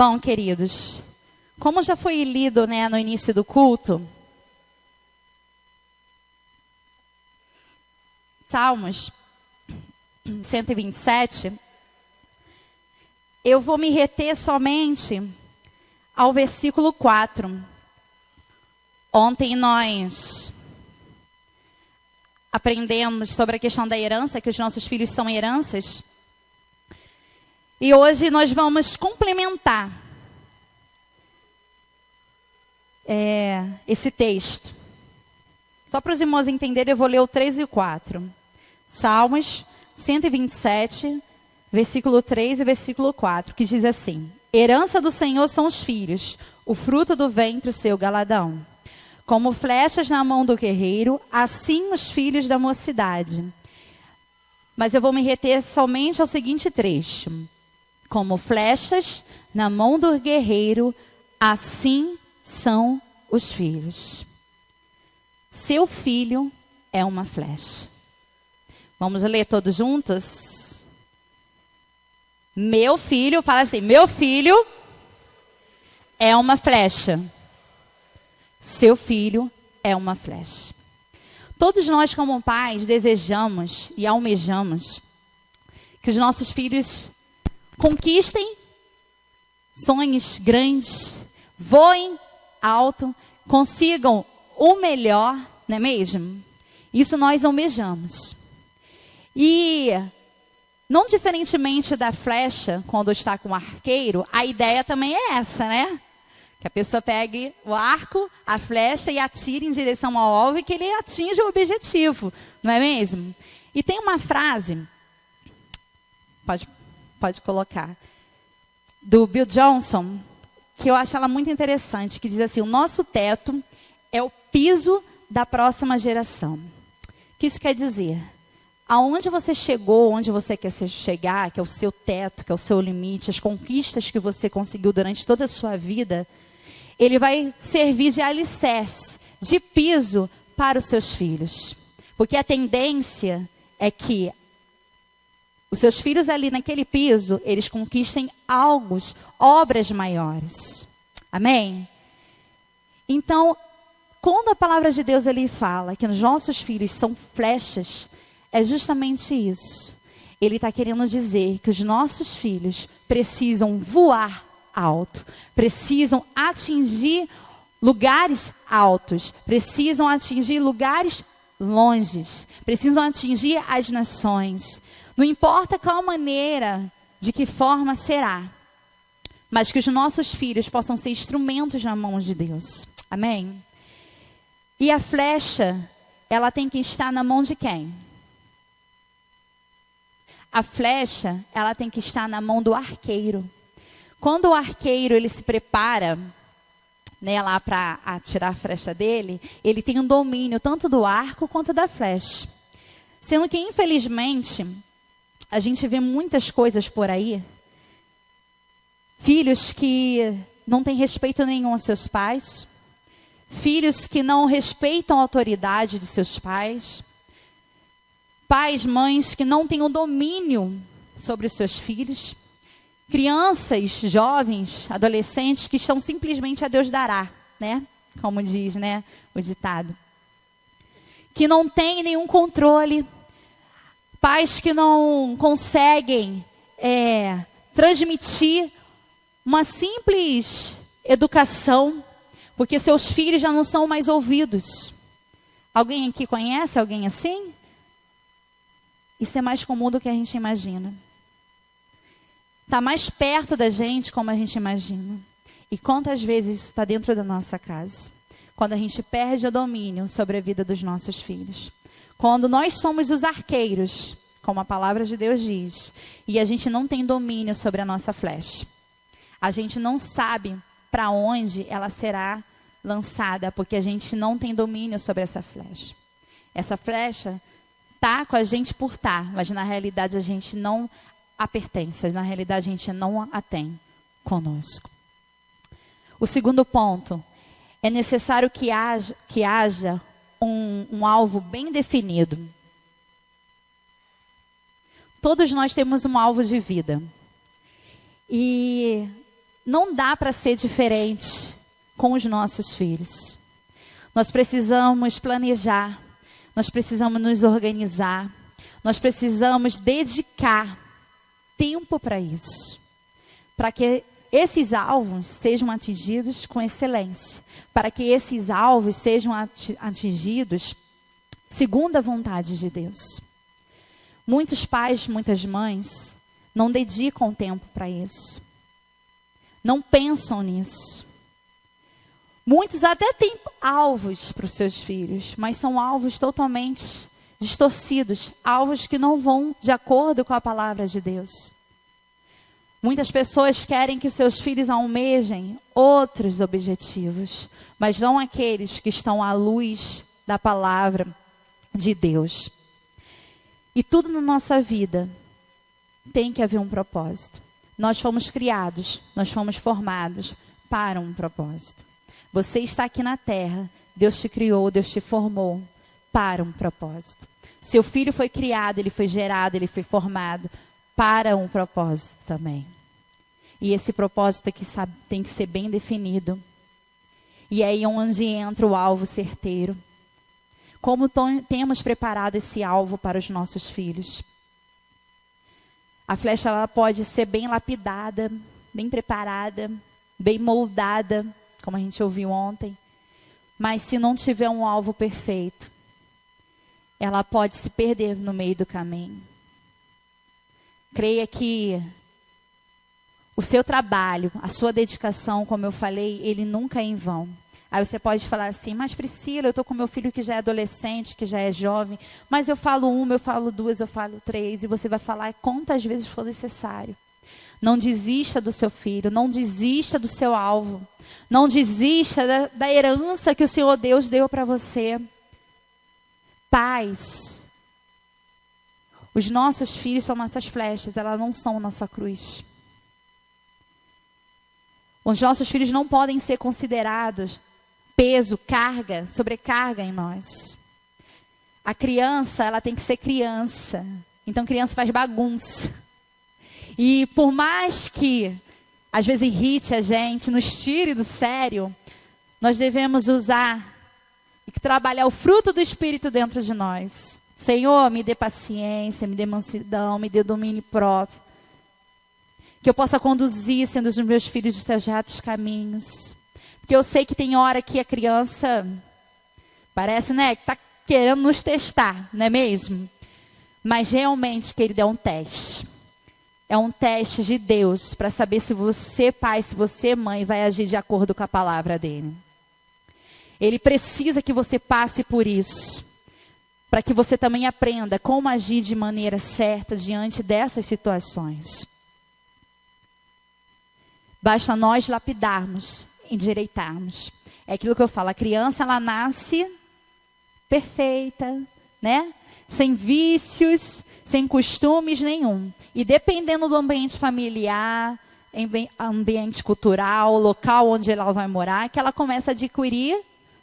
Bom, queridos, como já foi lido, né, no início do culto, Salmos 127, eu vou me reter somente ao versículo 4. Ontem nós aprendemos sobre a questão da herança, que os nossos filhos são heranças. E hoje nós vamos complementar esse texto. Só para os irmãos entenderem, eu vou ler o 3 e o 4. Salmos 127, versículo 3 e versículo 4, que diz assim: herança do Senhor são os filhos, o fruto do ventre, o seu galadão. Como flechas na mão do guerreiro, assim os filhos da mocidade. Mas eu vou me reter somente ao seguinte trecho: como flechas na mão do guerreiro, assim são os filhos. Seu filho é uma flecha. Vamos ler todos juntos? Meu filho, fala assim: meu filho é uma flecha. Seu filho é uma flecha. Todos nós, como pais, desejamos e almejamos que os nossos filhos conquistem sonhos grandes, voem alto, consigam o melhor, não é mesmo? Isso nós almejamos. E, não diferentemente da flecha, quando está com o arqueiro, a ideia também é essa, né? Que a pessoa pegue o arco, a flecha e atire em direção ao alvo e que ele atinja o objetivo, não é mesmo? E tem uma frase, pode colocar, do Bill Johnson, que eu acho ela muito interessante, que diz assim: o nosso teto é o piso da próxima geração. O que isso quer dizer? Aonde você chegou, onde você quer chegar, que é o seu teto, que é o seu limite, as conquistas que você conseguiu durante toda a sua vida, ele vai servir de alicerce, de piso para os seus filhos. Porque a tendência é que os seus filhos ali naquele piso, eles conquistem obras maiores. Amém? Então, quando a palavra de Deus ele fala que os nossos filhos são flechas, é justamente isso. Ele está querendo dizer que os nossos filhos precisam voar alto, precisam atingir lugares altos, precisam atingir lugares longes, precisam atingir as nações. Não importa qual maneira, de que forma será, mas que os nossos filhos possam ser instrumentos na mão de Deus. Amém? E a flecha, ela tem que estar na mão de quem? A flecha, ela tem que estar na mão do arqueiro. Quando o arqueiro, ele se prepara, né, lá para atirar a flecha dele, ele tem um domínio tanto do arco quanto da flecha. Sendo que, infelizmente, a gente vê muitas coisas por aí. Filhos que não têm respeito nenhum aos seus pais. Filhos que não respeitam a autoridade de seus pais. Pais, mães que não têm o domínio sobre os seus filhos. Crianças, jovens, adolescentes que estão simplesmente a Deus dará, né? Como diz, né, o ditado. Que não têm nenhum controle. Pais que não conseguem transmitir uma simples educação, porque seus filhos já não são mais ouvidos. Alguém aqui conhece alguém assim? Isso é mais comum do que a gente imagina. Está mais perto da gente como a gente imagina. E quantas vezes isso está dentro da nossa casa? Quando a gente perde o domínio sobre a vida dos nossos filhos. Quando nós somos os arqueiros, como a palavra de Deus diz, e a gente não tem domínio sobre a nossa flecha. A gente não sabe para onde ela será lançada, porque a gente não tem domínio sobre essa flecha. Essa flecha está com a gente por estar, mas na realidade a gente não a pertence, na realidade a gente não a tem conosco. O segundo ponto, é necessário que haja um alvo bem definido. Todos nós temos um alvo de vida. E não dá para ser diferente com os nossos filhos. Nós precisamos planejar, nós precisamos nos organizar, nós precisamos dedicar tempo para isso, para que esses alvos sejam atingidos com excelência, para que esses alvos sejam atingidos segundo a vontade de Deus. Muitos pais, muitas mães não dedicam tempo para isso, não pensam nisso. Muitos até têm alvos para os seus filhos, mas são alvos totalmente distorcidos, alvos que não vão de acordo com a palavra de Deus. Muitas pessoas querem que seus filhos almejem outros objetivos, mas não aqueles que estão à luz da palavra de Deus. E tudo na nossa vida tem que haver um propósito. Nós fomos criados, nós fomos formados para um propósito. Você está aqui na terra, Deus te criou, Deus te formou para um propósito. Seu filho foi criado, ele foi gerado, ele foi formado para um propósito também. E esse propósito aqui tem que ser bem definido. E é aí onde entra o alvo certeiro. Como temos preparado esse alvo para os nossos filhos? A flecha ela pode ser bem lapidada, bem preparada, bem moldada, como a gente ouviu ontem. Mas se não tiver um alvo perfeito, ela pode se perder no meio do caminho. Creia que o seu trabalho, a sua dedicação, como eu falei, ele nunca é em vão. Aí você pode falar assim, mas Priscila, eu estou com meu filho que já é adolescente, que já é jovem, mas eu falo uma, eu falo duas, eu falo três, e você vai falar quantas vezes for necessário. Não desista do seu filho, não desista do seu alvo, não desista da herança que o Senhor Deus deu para você. Pais, os nossos filhos são nossas flechas, elas não são nossa cruz. Os nossos filhos não podem ser considerados peso, carga, sobrecarga em nós. A criança, ela tem que ser criança. Então, criança faz bagunça. E por mais que, às vezes, irrite a gente, nos tire do sério, nós devemos usar e trabalhar o fruto do Espírito dentro de nós. Senhor, me dê paciência, me dê mansidão, me dê domínio próprio. Que eu possa conduzir, sendo os meus filhos, dos seus retos caminhos. Porque eu sei que tem hora que a criança parece, né, que está querendo nos testar, não é mesmo? Mas realmente, querido, é um teste. É um teste de Deus para saber se você, pai, se você, mãe, vai agir de acordo com a palavra dele. Ele precisa que você passe por isso, para que você também aprenda como agir de maneira certa diante dessas situações. Basta nós lapidarmos, endireitarmos. É aquilo que eu falo, a criança ela nasce perfeita, né? Sem vícios, sem costumes nenhum. E dependendo do ambiente familiar, ambiente cultural, local onde ela vai morar, que ela começa a adquirir,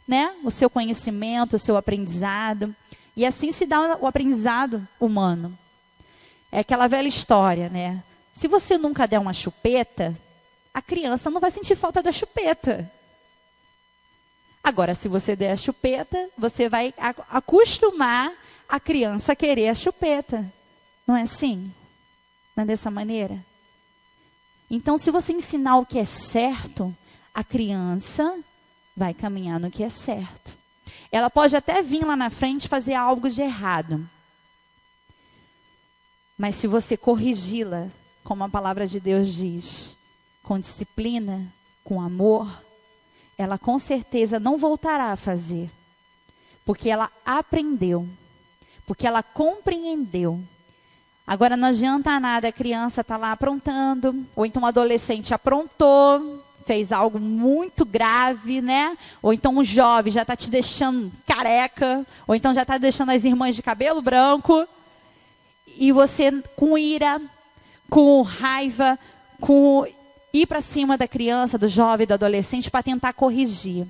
né, o seu conhecimento, o seu aprendizado. E assim se dá o aprendizado humano. É aquela velha história, né? Se você nunca der uma chupeta, a criança não vai sentir falta da chupeta. Agora, se você der a chupeta, você vai acostumar a criança a querer a chupeta. Não é assim? Não é dessa maneira? Então, se você ensinar o que é certo, a criança vai caminhar no que é certo. Ela pode até vir lá na frente fazer algo de errado. Mas se você corrigi-la, como a palavra de Deus diz, com disciplina, com amor, ela com certeza não voltará a fazer. Porque ela aprendeu. Porque ela compreendeu. Agora não adianta nada, a criança está lá aprontando, ou então um adolescente aprontou, fez algo muito grave, né? Ou então um jovem já está te deixando careca, ou então já está deixando as irmãs de cabelo branco, e você com ira, com raiva, com ir para cima da criança, do jovem, do adolescente, para tentar corrigir.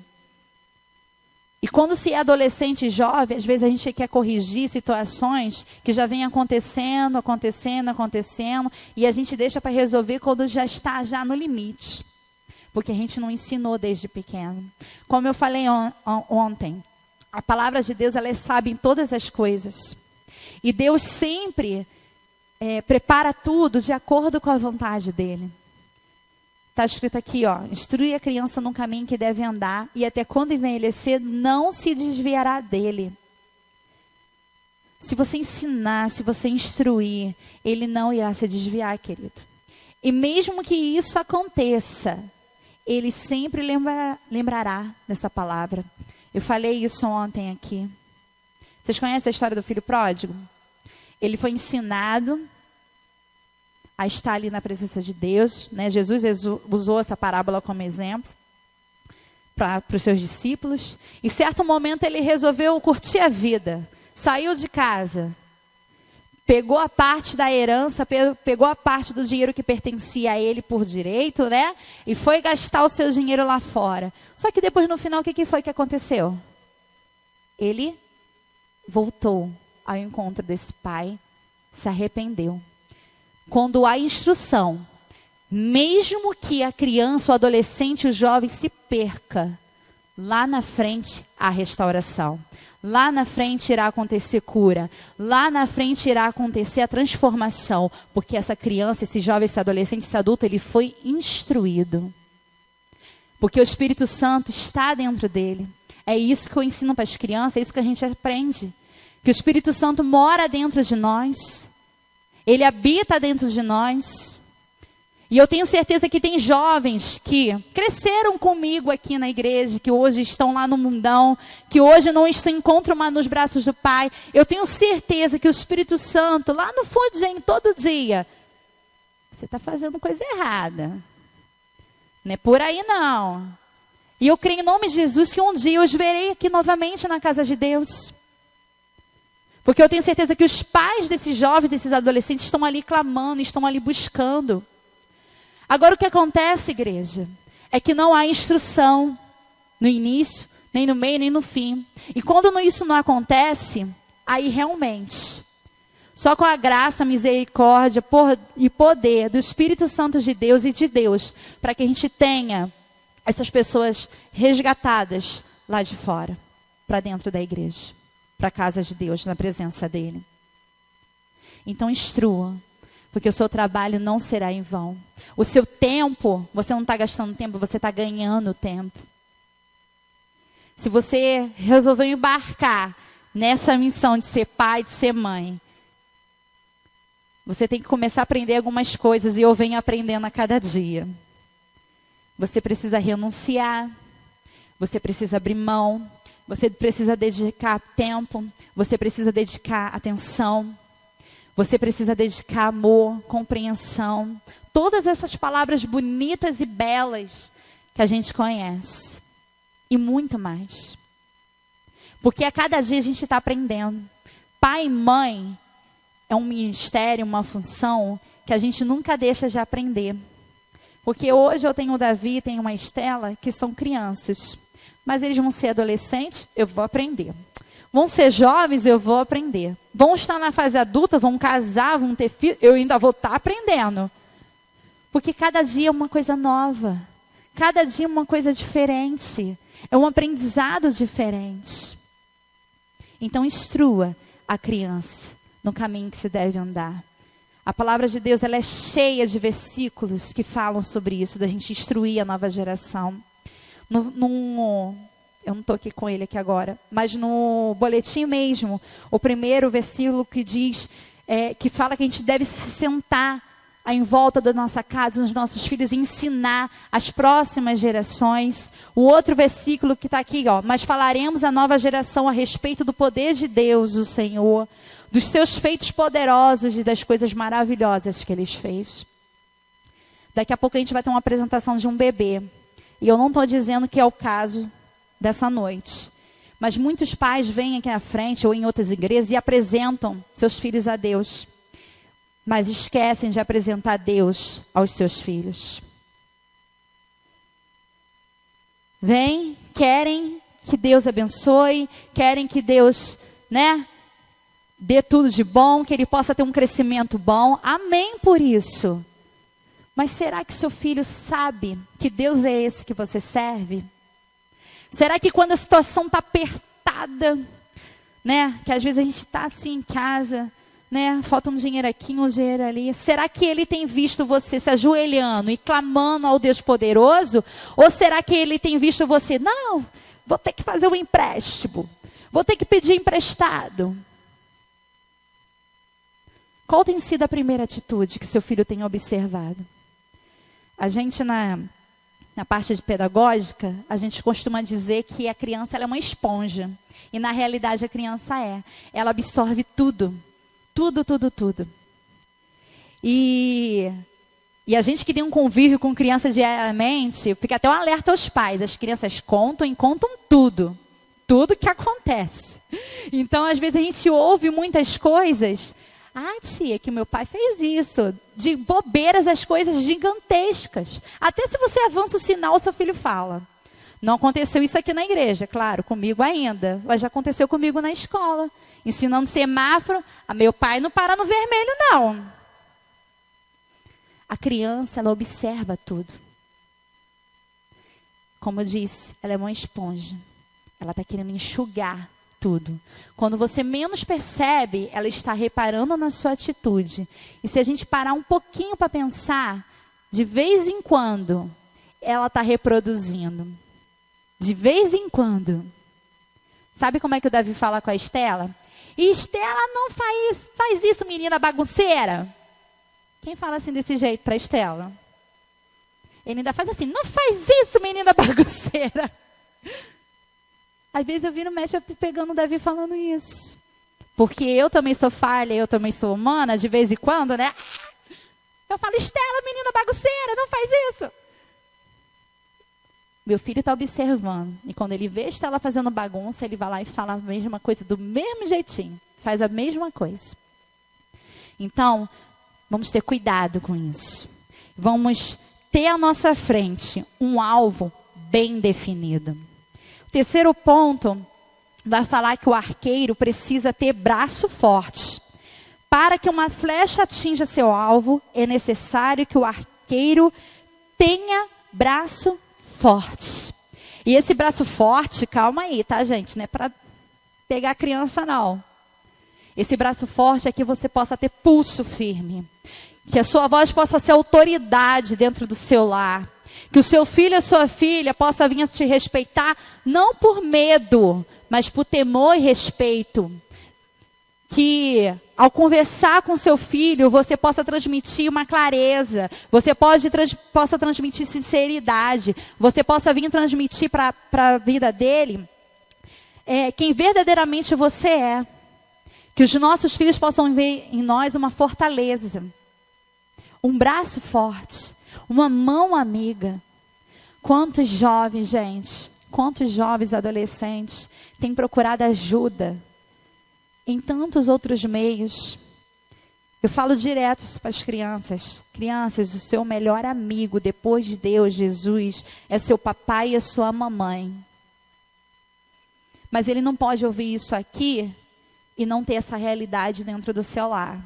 E quando se é adolescente e jovem, às vezes a gente quer corrigir situações que já vem acontecendo, e a gente deixa para resolver quando já está no limite. porque a gente não ensinou desde pequeno. Como eu falei ontem, a palavra de Deus, ela sabe em todas as coisas. E Deus sempre prepara tudo de acordo com a vontade dele. Está escrito aqui, ó, instrui a criança no caminho que deve andar, e até quando envelhecer, não se desviará dele. Se você ensinar, se você instruir, ele não irá se desviar, querido. E mesmo que isso aconteça, ele sempre lembrará dessa palavra. Eu falei isso ontem aqui. Vocês conhecem a história do filho pródigo? Ele foi ensinado a estar ali na presença de Deus, né? Jesus usou essa parábola como exemplo para os seus discípulos. Em certo momento ele resolveu curtir a vida. Saiu de casa, pegou a parte da herança, pegou a parte do dinheiro que pertencia a ele por direito, né? E foi gastar o seu dinheiro lá fora. Só que depois, no final, o que foi que aconteceu? Ele voltou ao encontro desse pai, se arrependeu. Quando há instrução, mesmo que a criança, o adolescente, o jovem se perca, lá na frente há restauração. Lá na frente irá acontecer cura. Lá na frente irá acontecer a transformação. Porque essa criança, esse jovem, esse adolescente, esse adulto, ele foi instruído. Porque o Espírito Santo está dentro dele. É isso que eu ensino para as crianças, é isso que a gente aprende. Que o Espírito Santo mora dentro de nós. Ele habita dentro de nós. E eu tenho certeza que tem jovens que cresceram comigo aqui na igreja, que hoje estão lá no mundão, que hoje não se encontram mais nos braços do Pai. Eu tenho certeza que o Espírito Santo, lá no fundinho, todo dia, você está fazendo coisa errada. Não é por aí não. E eu creio em nome de Jesus que um dia eu os verei aqui novamente na casa de Deus. Porque eu tenho certeza que os pais desses jovens, desses adolescentes, estão ali clamando, estão ali buscando. Agora o que acontece, igreja, é que não há instrução no início, nem no meio, nem no fim. E quando isso não acontece, aí realmente, só com a graça, misericórdia e poder do Espírito Santo de Deus e de Deus, para que a gente tenha essas pessoas resgatadas lá de fora, para dentro da igreja, para a casa de Deus, na presença dele. Então instrua. Porque o seu trabalho não será em vão. O seu tempo, você não está gastando tempo, você está ganhando tempo. Se você resolveu embarcar nessa missão de ser pai, de ser mãe, você tem que começar a aprender algumas coisas, e eu venho aprendendo a cada dia. Você precisa renunciar, você precisa abrir mão, você precisa dedicar tempo, você precisa dedicar atenção. Você precisa dedicar amor, compreensão. Todas essas palavras bonitas e belas que a gente conhece. E muito mais. Porque a cada dia a gente está aprendendo. Pai e mãe é um ministério, uma função que a gente nunca deixa de aprender. Porque hoje eu tenho o Davi e tenho uma Estela que são crianças. Mas eles vão ser adolescentes, eu vou aprender. Vão ser jovens, eu vou aprender. Vão estar na fase adulta, vão casar, vão ter filhos, eu ainda vou estar aprendendo. Porque cada dia é uma coisa nova. Cada dia é uma coisa diferente. É um aprendizado diferente. Então instrua a criança no caminho que se deve andar. A palavra de Deus, ela é cheia de versículos que falam sobre isso, da gente instruir a nova geração. Eu não estou aqui com ele aqui agora, mas no boletim mesmo, o primeiro versículo que diz, que fala que a gente deve se sentar em volta da nossa casa, nos nossos filhos, e ensinar as próximas gerações. O outro versículo que está aqui, ó, mas falaremos à nova geração a respeito do poder de Deus, o Senhor, dos seus feitos poderosos e das coisas maravilhosas que Ele fez. Daqui a pouco a gente vai ter uma apresentação de um bebê, e eu não estou dizendo que é o caso dessa noite. Mas muitos pais vêm aqui na frente ou em outras igrejas e apresentam seus filhos a Deus. Mas esquecem de apresentar Deus aos seus filhos. Vêm, querem que Deus abençoe, querem que Deus, dê tudo de bom, que ele possa ter um crescimento bom. Amém por isso. Mas será que seu filho sabe que Deus é esse que você serve? Será que quando a situação está apertada, né? Que às vezes a gente está assim em casa, né? Falta um dinheiro aqui, um dinheiro ali. Será que ele tem visto você se ajoelhando e clamando ao Deus poderoso? Ou será que ele tem visto você, não, vou ter que fazer um empréstimo, vou ter que pedir emprestado? Qual tem sido a primeira atitude que seu filho tem observado? A gente, na parte de pedagógica, a gente costuma dizer que a criança ela é uma esponja. E na realidade a criança é. Ela absorve tudo. Tudo, tudo, tudo. E a gente que tem um convívio com criança diariamente, fica até um alerta aos pais. As crianças contam e contam tudo. Tudo que acontece. Então, às vezes, a gente ouve muitas coisas. Ah, tia, que meu pai fez isso. De bobeiras, as coisas gigantescas. Até se você avança o sinal, o seu filho fala. Não aconteceu isso aqui na igreja, claro, comigo ainda. Mas já aconteceu comigo na escola. Ensinando semáforo. Meu pai não para no vermelho, não. A criança, ela observa tudo. Como eu disse, ela é uma esponja. Ela está querendo enxugar tudo. Quando você menos percebe, ela está reparando na sua atitude. E se a gente parar um pouquinho para pensar, de vez em quando, ela está reproduzindo. De vez em quando. Sabe como é que o Davi fala com a Estela? Estela, não faz isso, menina bagunceira. Quem fala assim desse jeito para Estela? Ele ainda faz assim, não faz isso, menina bagunceira. Às vezes eu viro mexe pegando o Davi falando isso. Porque eu também sou falha, eu também sou humana, de vez em quando, né? Eu falo, Estela, menina bagunceira, não faz isso. Meu filho está observando. E quando ele vê Estela fazendo bagunça, ele vai lá e fala a mesma coisa, do mesmo jeitinho. Faz a mesma coisa. Então, vamos ter cuidado com isso. Vamos ter à nossa frente um alvo bem definido. O terceiro ponto vai falar que o arqueiro precisa ter braço forte. Para que uma flecha atinja seu alvo, é necessário que o arqueiro tenha braço forte. E esse braço forte, calma aí, tá, gente? Não é para pegar a criança, não. Esse braço forte é que você possa ter pulso firme. Que a sua voz possa ser autoridade dentro do seu lar. Que o seu filho e a sua filha possa vir a te respeitar, não por medo, mas por temor e respeito. Que ao conversar com seu filho, você possa transmitir uma clareza. Você possa transmitir sinceridade. Você possa vir transmitir para a vida dele quem verdadeiramente você é. Que os nossos filhos possam ver em nós uma fortaleza. Um braço forte. Uma mão amiga. Quantos jovens, gente, quantos jovens adolescentes têm procurado ajuda em tantos outros meios. Eu falo direto para as crianças. Crianças, o seu melhor amigo depois de Deus, Jesus, é seu papai e a sua mamãe. Mas ele não pode ouvir isso aqui e não ter essa realidade dentro do seu lar.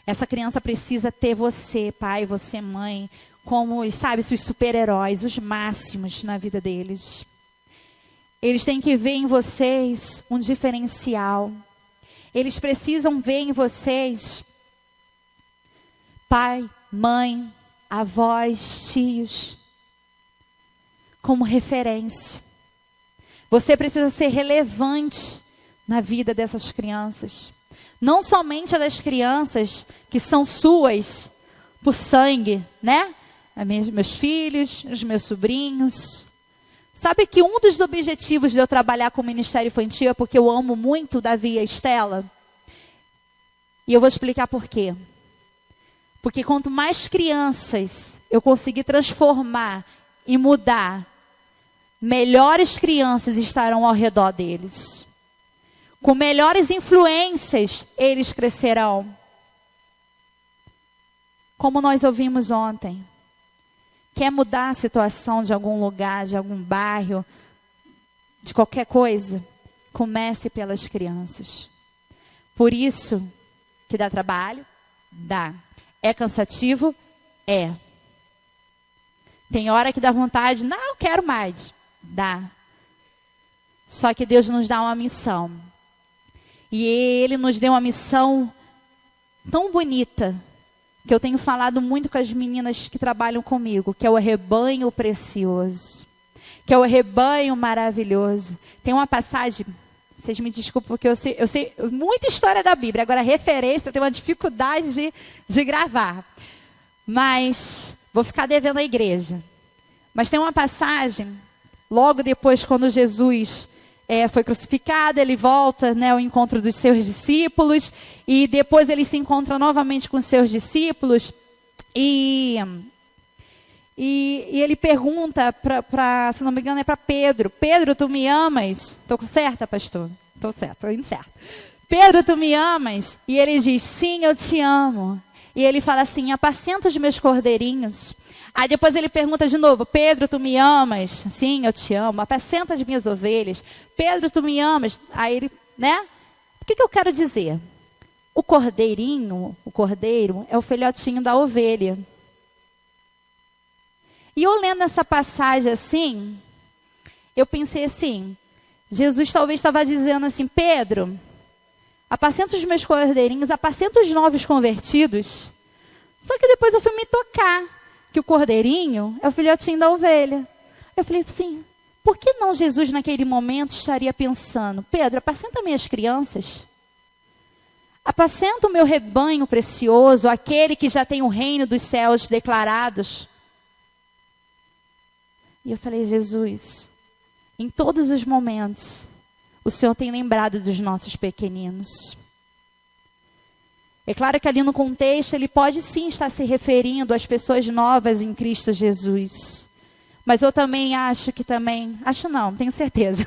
Essa criança precisa ter você, pai, você, mãe, como, sabe, os super-heróis, os máximos na vida deles. Eles têm que ver em vocês um diferencial. Eles precisam ver em vocês pai, mãe, avós, tios, como referência. Você precisa ser relevante na vida dessas crianças. Não somente a das crianças que são suas por sangue, né? Meus filhos, os meus sobrinhos. Sabe que um dos objetivos de eu trabalhar com o Ministério Infantil é porque eu amo muito Davi e a Estela? E eu vou explicar por quê. Porque quanto mais crianças eu conseguir transformar e mudar, melhores crianças estarão ao redor deles. Com melhores influências, eles crescerão. Como nós ouvimos ontem. Quer mudar a situação de algum lugar, de algum bairro, de qualquer coisa? Comece pelas crianças. Por isso que dá trabalho? Dá. É cansativo? É. Tem hora que dá vontade, não, eu quero mais. Dá. Só que Deus nos dá uma missão. E Ele nos deu uma missão tão bonita, que eu tenho falado muito com as meninas que trabalham comigo, que é o rebanho precioso, que é o rebanho maravilhoso. Tem uma passagem, vocês me desculpem, porque eu sei muita história da Bíblia, agora referência eu tenho uma dificuldade de gravar. Mas vou ficar devendo à igreja. Mas tem uma passagem, logo depois, quando Jesus foi crucificado, ele volta, né, ao encontro dos seus discípulos, e depois ele se encontra novamente com os seus discípulos, e ele pergunta, se não me engano, é para Pedro: Pedro, tu me amas? Estou certa, pastor? Estou certa, estou indo certo. Pedro, tu me amas? E ele diz: sim, eu te amo. E ele fala assim: apacenta os meus cordeirinhos. Aí depois ele pergunta de novo: Pedro, tu me amas? Sim, eu te amo. Apacenta as minhas ovelhas. Pedro, tu me amas? Aí ele, né? O que eu quero dizer? O cordeiro é o filhotinho da ovelha. E eu lendo essa passagem assim, eu pensei assim, Jesus talvez estava dizendo assim: Pedro, apacenta os meus cordeirinhos, apacenta os novos convertidos. Só que depois eu fui me tocar que o cordeirinho é o filhotinho da ovelha. Eu falei assim, por que não Jesus naquele momento estaria pensando: Pedro, apacenta minhas crianças. Apacenta o meu rebanho precioso, aquele que já tem o reino dos céus declarados. E eu falei: Jesus, em todos os momentos, o Senhor tem lembrado dos nossos pequeninos. É claro que ali no contexto, ele pode sim estar se referindo às pessoas novas em Cristo Jesus. Mas eu também tenho certeza,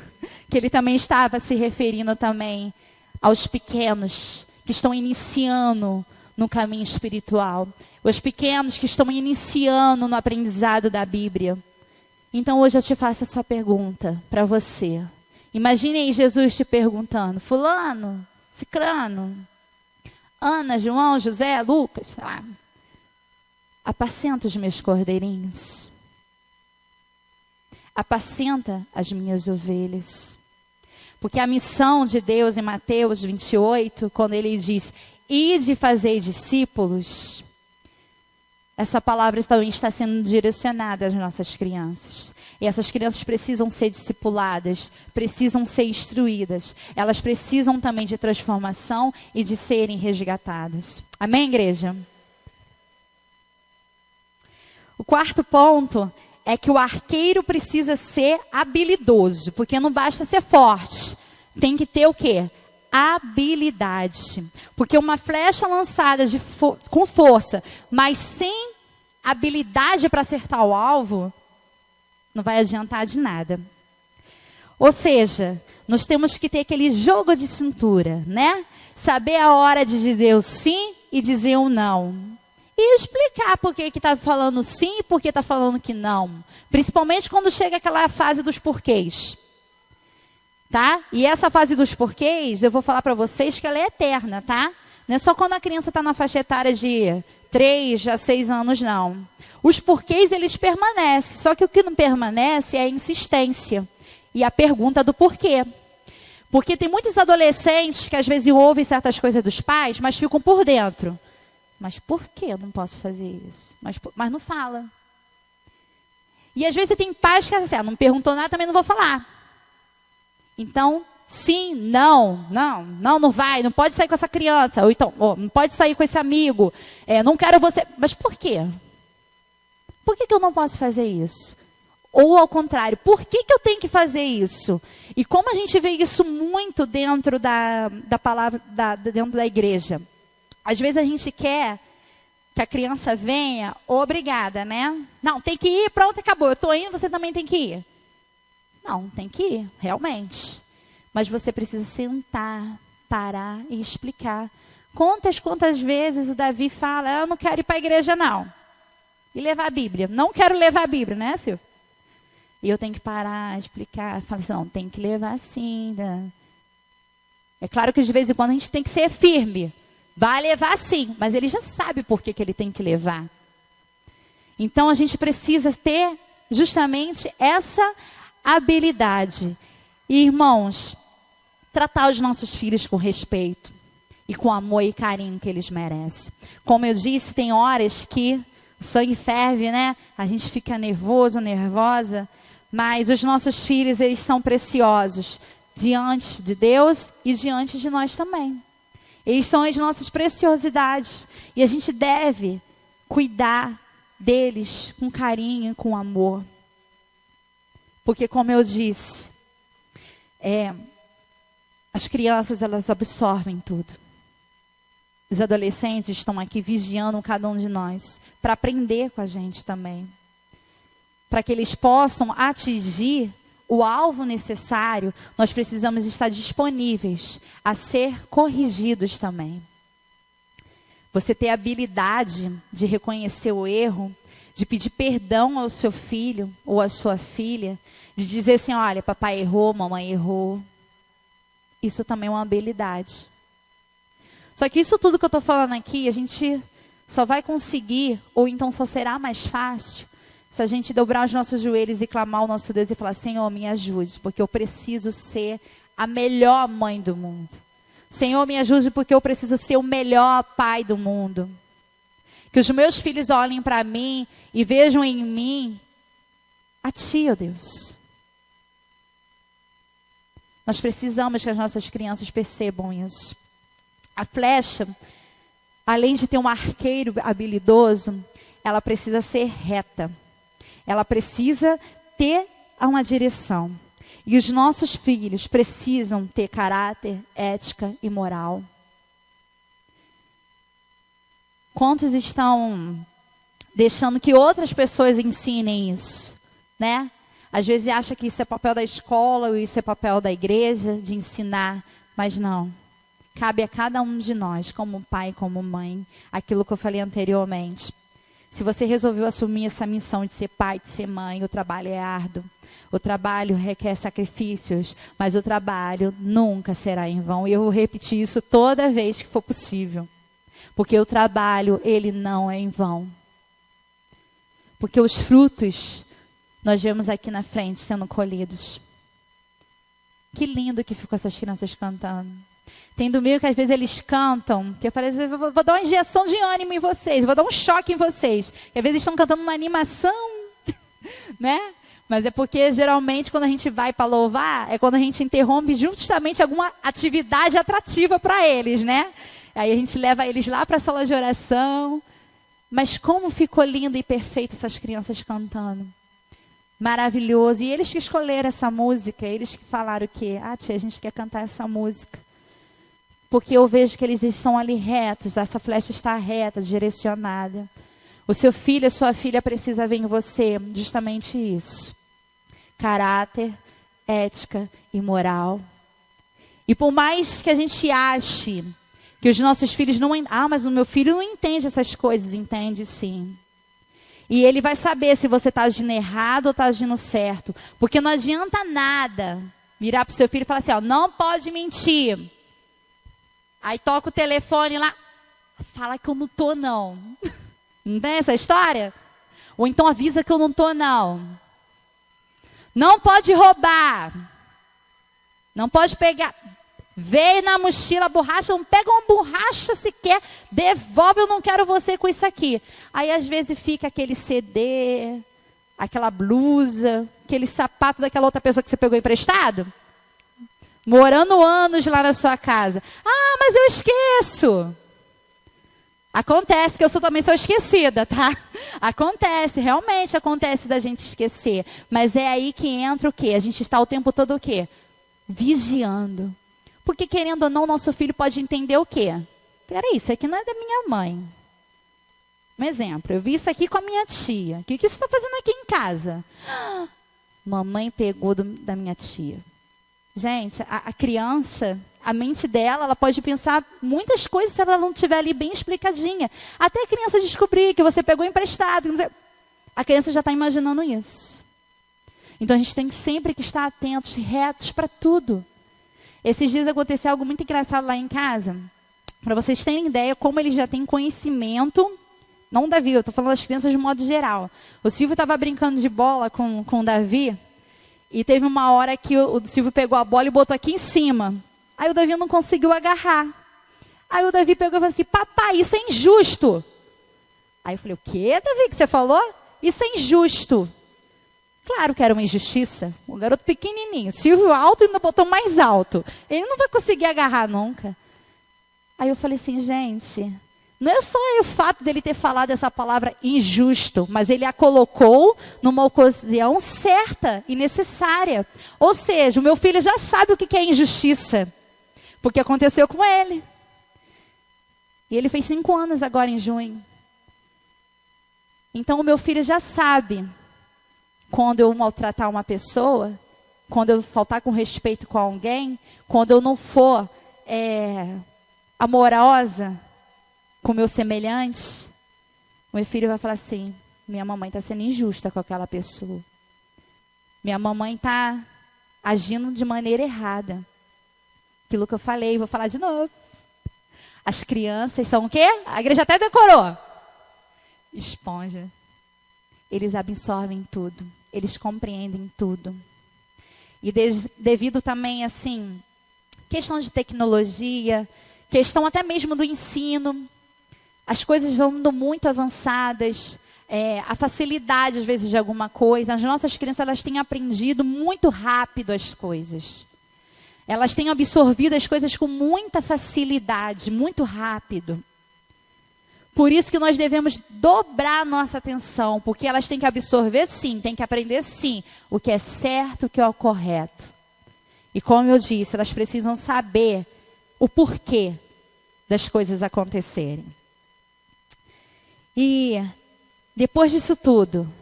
que ele também estava se referindo também aos pequenos que estão iniciando no caminho espiritual. Os pequenos que estão iniciando no aprendizado da Bíblia. Então hoje eu te faço essa pergunta para você. Imagine aí Jesus te perguntando: fulano, cicrano, Ana, João, José, Lucas, sei lá, apacenta os meus cordeirinhos. Apacenta as minhas ovelhas. Porque a missão de Deus em Mateus 28, quando ele diz: ide fazer discípulos, essa palavra também está sendo direcionada às nossas crianças. E essas crianças precisam ser discipuladas, precisam ser instruídas. Elas precisam também de transformação e de serem resgatadas. Amém, igreja? O quarto ponto é que o arqueiro precisa ser habilidoso, porque não basta ser forte, tem que ter o quê? Habilidade. Porque uma flecha lançada com força, mas sem habilidade para acertar o alvo, não vai adiantar de nada. Ou seja, nós temos que ter aquele jogo de cintura, né? Saber a hora de dizer o sim e dizer o não. E explicar por que está falando sim e por que está falando que não. Principalmente quando chega aquela fase dos porquês. Tá? E essa fase dos porquês, eu vou falar para vocês que ela é eterna, tá? Não é só quando a criança está na faixa etária de 3 a 6 anos, não. Os porquês, eles permanecem. Só que o que não permanece é a insistência. E a pergunta do porquê. Porque tem muitos adolescentes que às vezes ouvem certas coisas dos pais, mas ficam por dentro. Mas por que eu não posso fazer isso? Mas não fala. E às vezes tem pais que assim, não perguntou nada, também não vou falar. Então, sim, não vai, não pode sair com essa criança. Ou então, não pode sair com esse amigo. Não quero você. Mas por quê? Por que eu não posso fazer isso? Ou ao contrário, por que eu tenho que fazer isso? E como a gente vê isso muito dentro da palavra, dentro da igreja. Às vezes a gente quer que a criança venha obrigada, né? Não, tem que ir, pronto, acabou. Eu estou indo, você também tem que ir. Não, tem que ir, realmente. Mas você precisa sentar, parar e explicar. Quantas vezes o Davi fala: eu não quero ir para a igreja, não. E levar a Bíblia. Não quero levar a Bíblia, né, Silvio? E eu tenho que parar, explicar. Falar assim: não, tem que levar sim. Né? É claro que de vez em quando a gente tem que ser firme. Vai levar sim, mas ele já sabe por que ele tem que levar. Então a gente precisa ter justamente essa habilidade. E, irmãos, tratar os nossos filhos com respeito e com amor e carinho que eles merecem. Como eu disse, tem horas que o sangue ferve, né? A gente fica nervoso, nervosa, mas os nossos filhos, eles são preciosos diante de Deus e diante de nós também. Eles são as nossas preciosidades e a gente deve cuidar deles com carinho e com amor. Porque, como eu disse, as crianças, elas absorvem tudo. Os adolescentes estão aqui vigiando cada um de nós para aprender com a gente também. Para que eles possam atingir o alvo necessário, nós precisamos estar disponíveis a ser corrigidos também. Você ter a habilidade de reconhecer o erro, de pedir perdão ao seu filho ou à sua filha, de dizer assim, olha, papai errou, mamãe errou. Isso também é uma habilidade. Só que isso tudo que eu estou falando aqui, a gente só vai conseguir, ou então só será mais fácil, se a gente dobrar os nossos joelhos e clamar ao nosso Deus e falar, Senhor, me ajude, porque eu preciso ser a melhor mãe do mundo. Senhor, me ajude, porque eu preciso ser o melhor pai do mundo. Que os meus filhos olhem para mim e vejam em mim a Ti, ó Deus. Nós precisamos que as nossas crianças percebam isso. A flecha, além de ter um arqueiro habilidoso, ela precisa ser reta. Ela precisa ter uma direção. E os nossos filhos precisam ter caráter, ética e moral. Quantos estão deixando que outras pessoas ensinem isso, né? Às vezes acha que isso é papel da escola ou isso é papel da igreja, de ensinar, mas não. Cabe a cada um de nós, como pai, como mãe, aquilo que eu falei anteriormente. Se você resolveu assumir essa missão de ser pai, de ser mãe, o trabalho é árduo. O trabalho requer sacrifícios, mas o trabalho nunca será em vão. E eu vou repetir isso toda vez que for possível. Porque o trabalho, ele não é em vão. Porque os frutos, nós vemos aqui na frente sendo colhidos. Que lindo que ficou essas crianças cantando. Tem domingo que às vezes eles cantam, que eu falei, vou dar uma injeção de ânimo em vocês, vou dar um choque em vocês. E às vezes estão cantando uma animação, né? Mas é porque geralmente quando a gente vai para louvar, é quando a gente interrompe justamente alguma atividade atrativa para eles, né? Aí a gente leva eles lá para a sala de oração. Mas como ficou lindo e perfeito essas crianças cantando. Maravilhoso. E eles que escolheram essa música, eles que falaram que, tia, a gente quer cantar essa música. Porque eu vejo que eles estão ali retos, essa flecha está reta, direcionada. O seu filho, a sua filha precisa ver em você justamente isso. Caráter, ética e moral. E por mais que a gente ache que os nossos filhos não... mas o meu filho não entende essas coisas. Entende sim. E ele vai saber se você está agindo errado ou está agindo certo. Porque não adianta nada virar para o seu filho e falar assim, não pode mentir. Aí toca o telefone lá, fala que eu não tô não. Não tem essa história? Ou então avisa que eu não tô não. Não pode roubar. Não pode pegar. Veio na mochila a borracha, não pega uma borracha sequer, devolve, eu não quero você com isso aqui. Aí às vezes fica aquele CD, aquela blusa, aquele sapato daquela outra pessoa que você pegou emprestado. Morando anos lá na sua casa. Mas eu esqueço. Acontece, que eu também sou esquecida, tá? Acontece, realmente acontece da gente esquecer. Mas é aí que entra o quê? A gente está o tempo todo o quê? Vigiando. Porque querendo ou não, nosso filho pode entender o quê? Peraí, isso aqui não é da minha mãe. Um exemplo, eu vi isso aqui com a minha tia. O que você está fazendo aqui em casa? Mamãe pegou da minha tia. Gente, a criança, a mente dela, ela pode pensar muitas coisas se ela não estiver ali bem explicadinha. Até a criança descobrir que você pegou emprestado. A criança já está imaginando isso. Então a gente tem sempre que estar atentos, retos para tudo. Esses dias aconteceu algo muito engraçado lá em casa. Para vocês terem ideia como eles já têm conhecimento Não o Davi, eu estou falando das crianças de modo geral. O Silvio estava brincando de bola com o Davi. E teve uma hora que o Silvio pegou a bola e botou aqui em cima. Aí o Davi não conseguiu agarrar. Aí o Davi pegou e falou assim: papai, isso é injusto. Aí eu falei: o quê, Davi, que você falou? Isso é injusto. Claro que era uma injustiça. O garoto pequenininho, Silvio alto e ainda botou mais alto. Ele não vai conseguir agarrar nunca. Aí eu falei assim: gente, não é só o fato dele ter falado essa palavra injusto, mas ele a colocou numa ocasião certa e necessária. Ou seja, o meu filho já sabe o que é injustiça, porque aconteceu com ele. E ele fez 5 anos agora em junho. Então o meu filho já sabe quando eu maltratar uma pessoa, quando eu faltar com respeito com alguém, quando eu não for amorosa com o meu semelhante, o meu filho vai falar assim: minha mamãe está sendo injusta com aquela pessoa. Minha mamãe está agindo de maneira errada. Aquilo que eu falei, vou falar de novo. As crianças são o quê? A igreja até decorou. Esponja. Eles absorvem tudo. Eles compreendem tudo. E devido também, assim, questão de tecnologia, questão até mesmo do ensino, as coisas vão indo muito avançadas, a facilidade, às vezes, de alguma coisa. As nossas crianças, elas têm aprendido muito rápido as coisas. Elas têm absorvido as coisas com muita facilidade, muito rápido. Por isso que nós devemos dobrar a nossa atenção, porque elas têm que absorver sim, têm que aprender sim, o que é certo, o que é o correto. E como eu disse, elas precisam saber o porquê das coisas acontecerem. E depois disso tudo,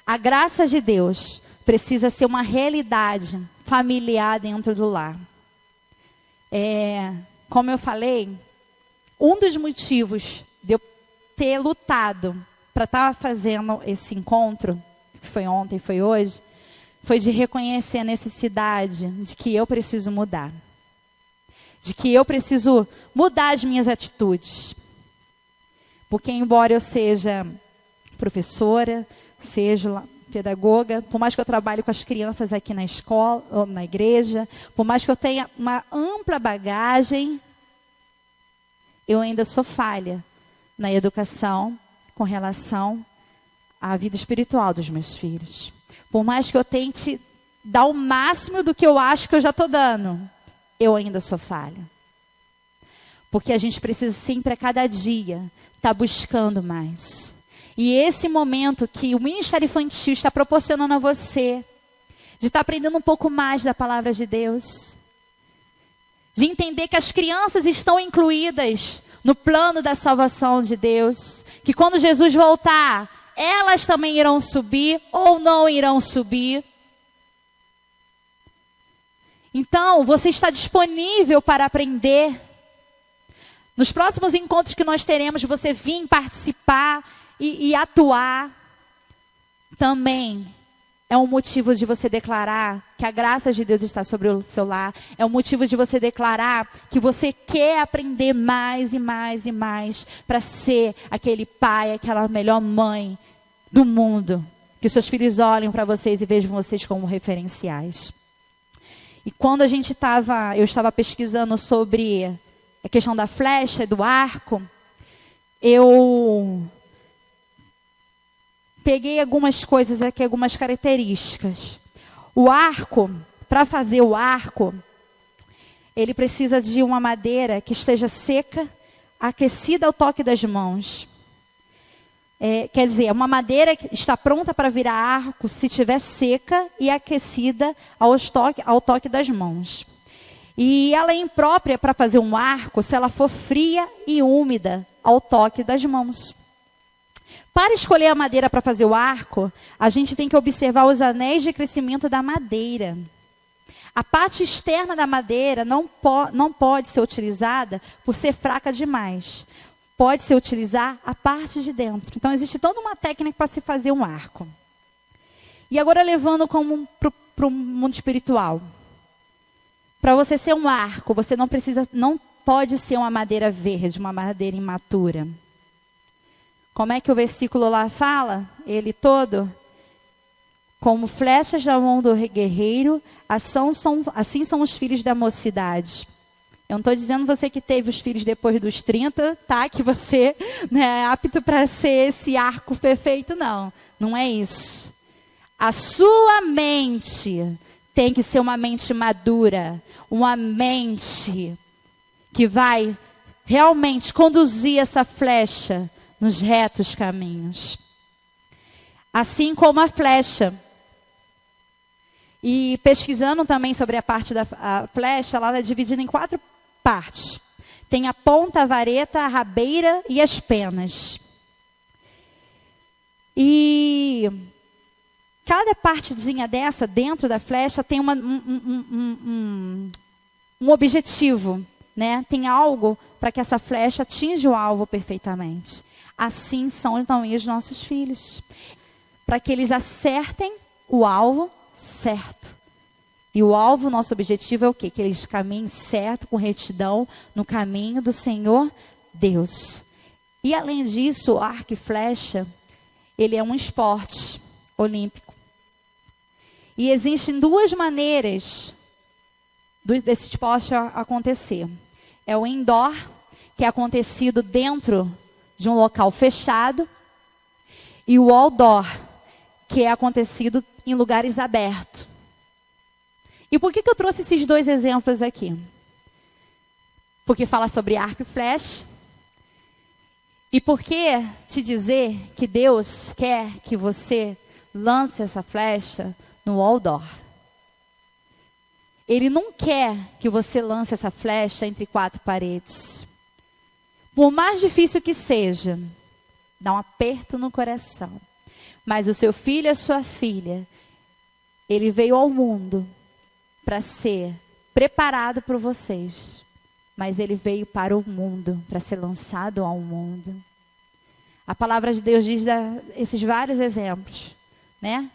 a graça de Deus precisa ser uma realidade familiar dentro do lar. Como eu falei, um dos motivos de eu ter lutado para estar fazendo esse encontro, que foi ontem, foi hoje, foi de reconhecer a necessidade de que eu preciso mudar. De que eu preciso mudar as minhas atitudes. Porque embora eu seja professora, seja pedagoga, por mais que eu trabalhe com as crianças aqui na escola, ou na igreja, por mais que eu tenha uma ampla bagagem, eu ainda sou falha na educação com relação à vida espiritual dos meus filhos. Por mais que eu tente dar o máximo do que eu acho que eu já estou dando, eu ainda sou falha. Porque a gente precisa sempre, a cada dia, estar buscando mais. E esse momento que o Ministério Infantil está proporcionando a você, de estar aprendendo um pouco mais da palavra de Deus, de entender que as crianças estão incluídas no plano da salvação de Deus, que quando Jesus voltar, elas também irão subir ou não irão subir. Então, você está disponível para aprender. Nos próximos encontros que nós teremos, você vir participar e atuar. Também é um motivo de você declarar que a graça de Deus está sobre o seu lar. É um motivo de você declarar que você quer aprender mais e mais e mais para ser aquele pai, aquela melhor mãe do mundo. Que seus filhos olhem para vocês e vejam vocês como referenciais. E quando eu estava pesquisando sobre a questão da flecha, do arco, eu peguei algumas coisas aqui, algumas características. O arco, para fazer o arco, ele precisa de uma madeira que esteja seca, aquecida ao toque das mãos. Quer dizer, uma madeira que está pronta para virar arco se estiver seca e aquecida ao toque das mãos. E ela é imprópria para fazer um arco se ela for fria e úmida ao toque das mãos. Para escolher a madeira para fazer o arco, a gente tem que observar os anéis de crescimento da madeira. A parte externa da madeira não pode ser utilizada por ser fraca demais. Pode-se utilizar a parte de dentro. Então, existe toda uma técnica para se fazer um arco. E agora, levando para o mundo espiritual. Para você ser um arco, você não pode ser uma madeira verde, uma madeira imatura. Como é que o versículo lá fala? Ele todo: como flechas na mão do guerreiro, assim são os filhos da mocidade. Eu não estou dizendo você que teve os filhos depois dos 30, tá? Que você, né, é apto para ser esse arco perfeito, não. Não é isso. A sua mente tem que ser uma mente madura, uma mente que vai realmente conduzir essa flecha nos retos caminhos. Assim como a flecha. E pesquisando também sobre a parte da flecha, ela é dividida em 4 partes. Tem a ponta, a vareta, a rabeira e as penas. E cada partezinha dessa, dentro da flecha, tem um objetivo, né? Tem algo para que essa flecha atinja o alvo perfeitamente. Assim são também os nossos filhos. Para que eles acertem o alvo certo. E o alvo, nosso objetivo é o quê? Que eles caminhem certo, com retidão, no caminho do Senhor Deus. E além disso, o arco e flecha, ele é um esporte olímpico. E existem 2 maneiras desse esporte acontecer. É o indoor, que é acontecido dentro de um local fechado. E o outdoor, que é acontecido em lugares abertos. E por que eu trouxe esses 2 exemplos aqui? Porque fala sobre arco e flecha. E por que te dizer que Deus quer que você lance essa flecha no outdoor? Ele não quer que você lance essa flecha entre 4 paredes. Por mais difícil que seja, dá um aperto no coração. Mas o seu filho e a sua filha, ele veio ao mundo para ser preparado por vocês. Mas ele veio para o mundo, para ser lançado ao mundo. A palavra de Deus diz esses vários exemplos, né?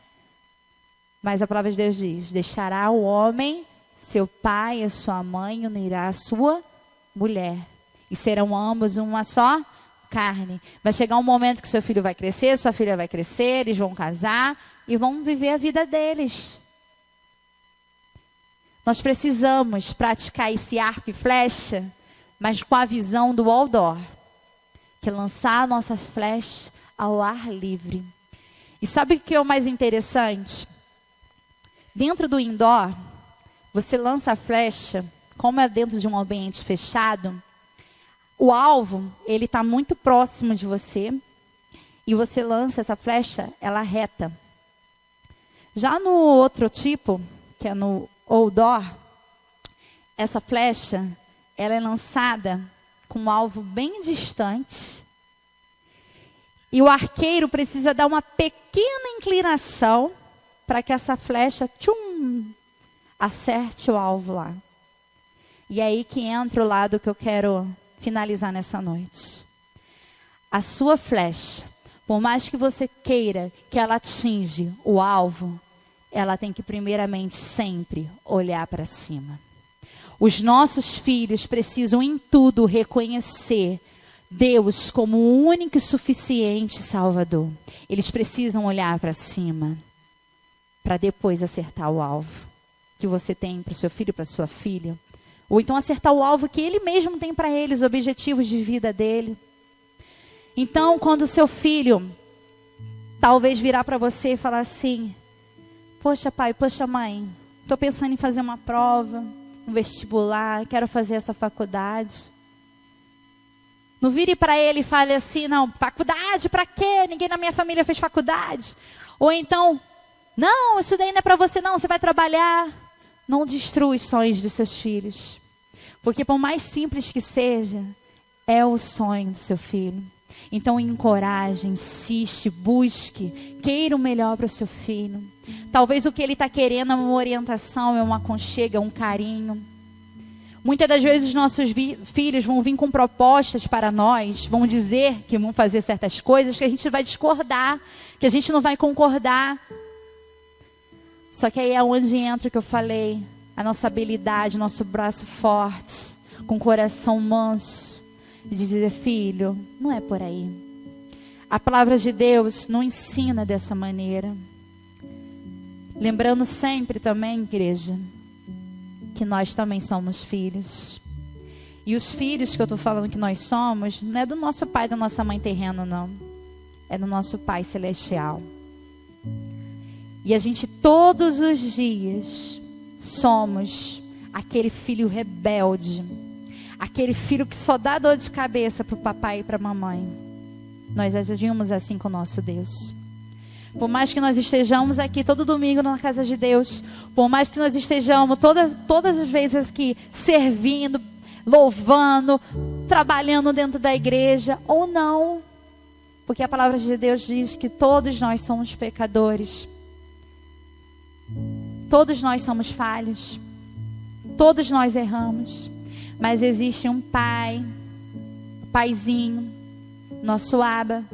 Mas a palavra de Deus diz: deixará o homem, seu pai e a sua mãe, e unirá a sua mulher. E serão ambos uma só carne. Vai chegar um momento que seu filho vai crescer, sua filha vai crescer, eles vão casar e vão viver a vida deles. Nós precisamos praticar esse arco e flecha, mas com a visão do outdoor, que é lançar a nossa flecha ao ar livre. E sabe o que é o mais interessante? Dentro do indoor, você lança a flecha, como é dentro de um ambiente fechado, o alvo, ele está muito próximo de você, e você lança essa flecha, ela reta. Já no outro tipo, que é no outdoor, essa flecha, ela é lançada com um alvo bem distante. E o arqueiro precisa dar uma pequena inclinação para que essa flecha, acerte o alvo lá. E é aí que entra o lado que eu quero finalizar nessa noite. A sua flecha, por mais que você queira que ela atinja o alvo, ela tem que primeiramente sempre olhar para cima. Os nossos filhos precisam em tudo reconhecer Deus como o único e suficiente Salvador. Eles precisam olhar para cima para depois acertar o alvo que você tem para o seu filho e para a sua filha. Ou então acertar o alvo que ele mesmo tem para eles, objetivos de vida dele. Então, quando o seu filho talvez virar para você e falar assim: poxa pai, poxa mãe, estou pensando em fazer uma prova, um vestibular, quero fazer essa faculdade. Não vire para ele e fale assim: não, faculdade para quê? Ninguém na minha família fez faculdade. Ou então: não, isso daí não é para você não, você vai trabalhar. Não destrua os sonhos dos seus filhos. Porque por mais simples que seja, é o sonho do seu filho. Então encoraje, insiste, busque, queira o melhor para o seu filho. Talvez o que ele está querendo é uma orientação, é um aconchego, é um carinho. Muitas das vezes os nossos filhos vão vir com propostas para nós, vão dizer que vão fazer certas coisas que a gente vai discordar, que a gente não vai concordar. Só que aí é onde entra o que eu falei, a nossa habilidade, nosso braço forte, com o coração manso, de dizer: filho, não é por aí. A palavra de Deus não ensina dessa maneira. Lembrando sempre também, igreja, que nós também somos filhos. E os filhos que eu estou falando que nós somos, não é do nosso pai e da nossa mãe terreno, não. É do nosso Pai Celestial. E a gente todos os dias somos aquele filho rebelde. Aquele filho que só dá dor de cabeça para o papai e para a mamãe. Nós agimos assim com o nosso Deus. Por mais que nós estejamos aqui todo domingo na casa de Deus, por mais que nós estejamos todas as vezes aqui servindo, louvando, trabalhando dentro da igreja, ou não, porque a palavra de Deus diz que todos nós somos pecadores, todos nós somos falhos, todos nós erramos, mas existe um pai, paizinho, nosso Abba,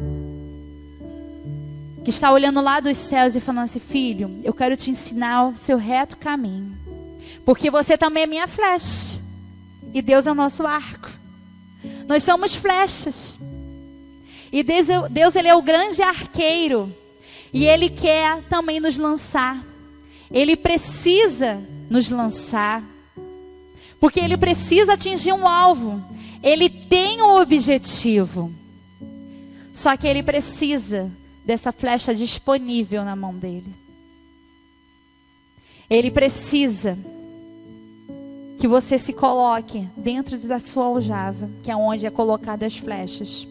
que está olhando lá dos céus e falando assim: filho, eu quero te ensinar o seu reto caminho, porque você também é minha flecha, e Deus é o nosso arco. Nós somos flechas, e Deus ele é o grande arqueiro, e Ele quer também nos lançar. Ele precisa nos lançar, porque Ele precisa atingir um alvo. Ele tem um objetivo, só que Ele precisa dessa flecha disponível na mão dele. Ele precisa que você se coloque dentro da sua aljava, que é onde é colocada as flechas,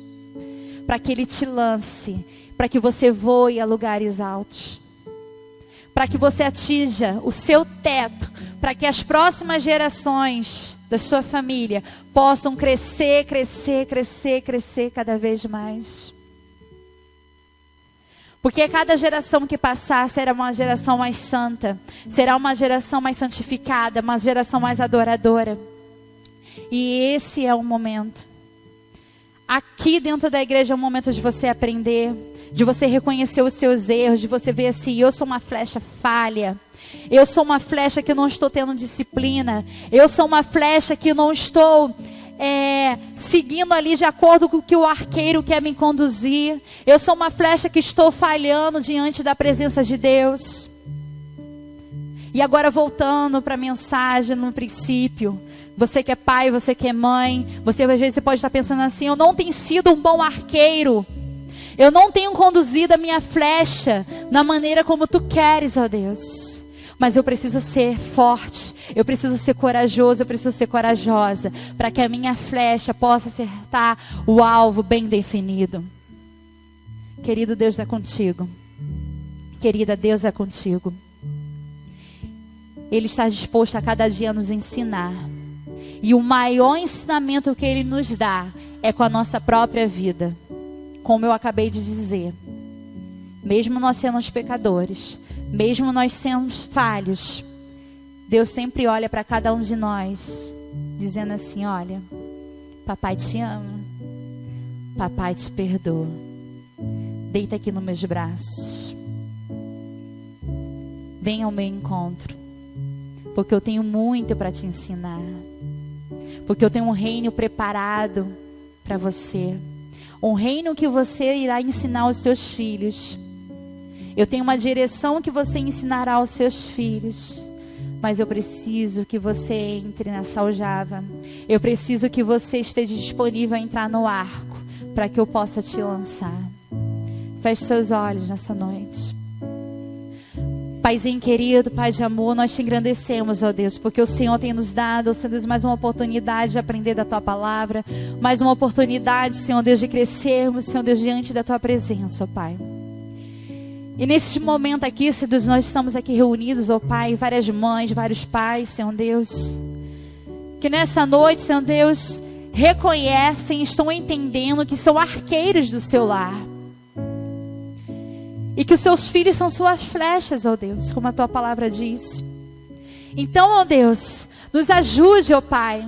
para que Ele te lance, para que você voe a lugares altos, para que você atinja o seu teto, para que as próximas gerações da sua família possam crescer, crescer, crescer, crescer cada vez mais. Porque cada geração que passar será uma geração mais santa, será uma geração mais santificada, uma geração mais adoradora. E esse é o momento. Aqui dentro da igreja é o momento de você aprender, de você reconhecer os seus erros, de você ver assim: eu sou uma flecha falha, eu sou uma flecha que não estou tendo disciplina, eu sou uma flecha que não estou seguindo ali de acordo com o que o arqueiro quer me conduzir. Eu sou uma flecha que estou falhando diante da presença de Deus. E agora voltando para a mensagem no princípio, você que é pai, você que é mãe, você às vezes pode estar pensando assim: eu não tenho sido um bom arqueiro, eu não tenho conduzido a minha flecha na maneira como tu queres, ó Deus. Mas eu preciso ser forte, eu preciso ser corajoso, eu preciso ser corajosa, para que a minha flecha possa acertar o alvo bem definido. Querido, Deus é contigo. Querida, Deus é contigo. Ele está disposto a cada dia nos ensinar. E o maior ensinamento que Ele nos dá é com a nossa própria vida. Como eu acabei de dizer, mesmo nós sendo os pecadores, mesmo nós sendo falhos, Deus sempre olha para cada um de nós, dizendo assim: olha, papai te ama, papai te perdoa, deita aqui nos meus braços, venha ao meu encontro, porque eu tenho muito para te ensinar, porque eu tenho um reino preparado para você, um reino que você irá ensinar aos seus filhos. Eu tenho uma direção que você ensinará aos seus filhos. Mas eu preciso que você entre nessa aljava. Eu preciso que você esteja disponível a entrar no arco, para que eu possa te lançar. Feche seus olhos nessa noite. Paizinho querido, Pai de amor, nós te engrandecemos, ó Deus, porque o Senhor tem nos dado, Senhor Deus, mais uma oportunidade de aprender da Tua palavra, mais uma oportunidade, Senhor Deus, de crescermos, Senhor Deus, diante da Tua presença, ó Pai. E neste momento aqui, Senhor Deus, nós estamos aqui reunidos, ó Pai, várias mães, vários pais, Senhor Deus, que nessa noite, Senhor Deus, reconhecem, estão entendendo que são arqueiros do seu lar. E que os seus filhos são suas flechas, ó Deus, como a Tua palavra diz. Então, ó Deus, nos ajude, ó Pai,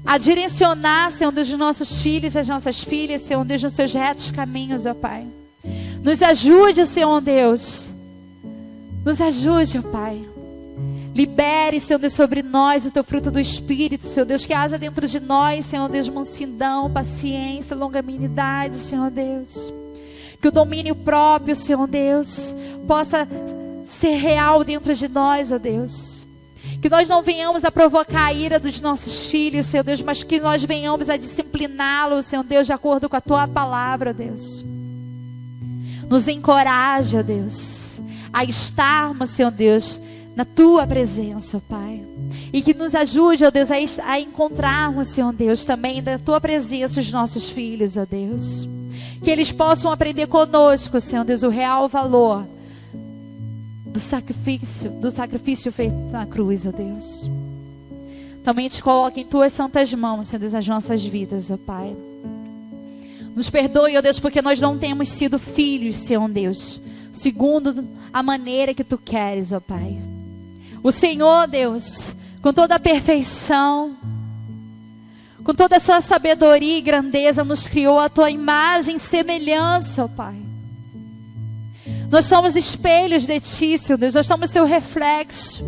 a direcionar, Senhor Deus, os nossos filhos e as nossas filhas, Senhor Deus, nos seus retos caminhos, ó Pai. Nos ajude, Senhor Deus. Nos ajude, ó Pai. Libere, Senhor Deus, sobre nós o Teu fruto do Espírito, Senhor Deus. Que haja dentro de nós, Senhor Deus, mansidão, paciência, longanimidade, Senhor Deus. Que o domínio próprio, Senhor Deus, possa ser real dentro de nós, ó Deus. Que nós não venhamos a provocar a ira dos nossos filhos, Senhor Deus, mas que nós venhamos a discipliná-los, Senhor Deus, de acordo com a Tua palavra, ó Deus. Nos encoraja, ó Deus, a estarmos, Senhor Deus, na Tua presença, ó Pai. E que nos ajude, ó Deus, a encontrarmos, Senhor Deus, também da Tua presença os nossos filhos, ó Deus. Que eles possam aprender conosco, Senhor Deus, o real valor do sacrifício feito na cruz, ó Deus. Também te coloco em Tuas santas mãos, Senhor Deus, as nossas vidas, ó Pai. Nos perdoe, ó Deus, porque nós não temos sido filhos, Senhor Deus, segundo a maneira que Tu queres, ó Pai. O Senhor, Deus, com toda a perfeição, com toda a Sua sabedoria e grandeza, nos criou a Tua imagem e semelhança, ó Pai. Nós somos espelhos de Ti, Senhor Deus, nós somos Seu reflexo.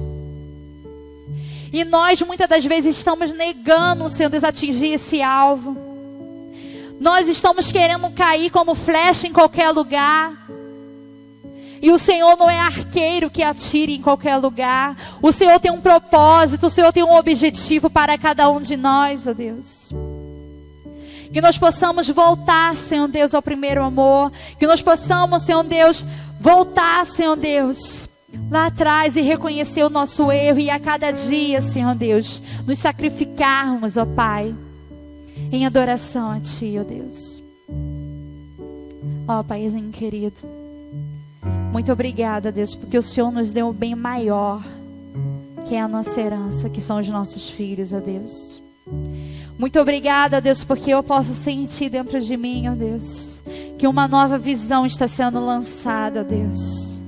E nós muitas das vezes estamos negando, Senhor Deus, atingir esse alvo. Nós estamos querendo cair como flecha em qualquer lugar. E o Senhor não é arqueiro que atire em qualquer lugar. O Senhor tem um propósito, o Senhor tem um objetivo para cada um de nós, ó Deus. Que nós possamos voltar, Senhor Deus, ao primeiro amor. Que nós possamos, Senhor Deus, voltar, Senhor Deus, lá atrás e reconhecer o nosso erro. E a cada dia, Senhor Deus, nos sacrificarmos, ó Pai, em adoração a Ti, ó Deus. Ó Paizinho querido, muito obrigada, Deus, porque o Senhor nos deu o bem maior, que é a nossa herança, que são os nossos filhos, ó Deus. Muito obrigada, Deus, porque eu posso sentir dentro de mim, ó Deus, que uma nova visão está sendo lançada, ó Deus.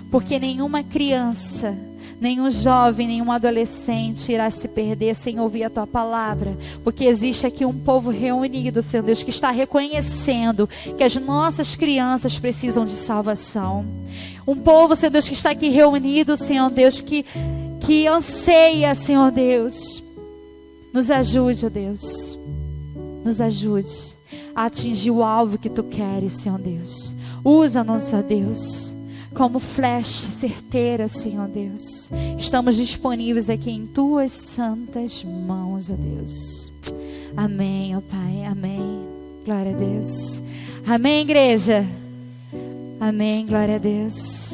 Porque nenhuma criança, nenhum jovem, nenhum adolescente irá se perder sem ouvir a Tua palavra. Porque existe aqui um povo reunido, Senhor Deus, que está reconhecendo que as nossas crianças precisam de salvação. Um povo, Senhor Deus, que está aqui reunido, Senhor Deus, que anseia, Senhor Deus. Nos ajude, ó Deus. Nos ajude a atingir o alvo que Tu queres, Senhor Deus. Usa-nos, ó Deus, como flecha certeira, Senhor Deus. Estamos disponíveis aqui em Tuas santas mãos, ó Deus. Amém, ó Pai, amém. Glória a Deus. Amém, igreja. Amém, glória a Deus.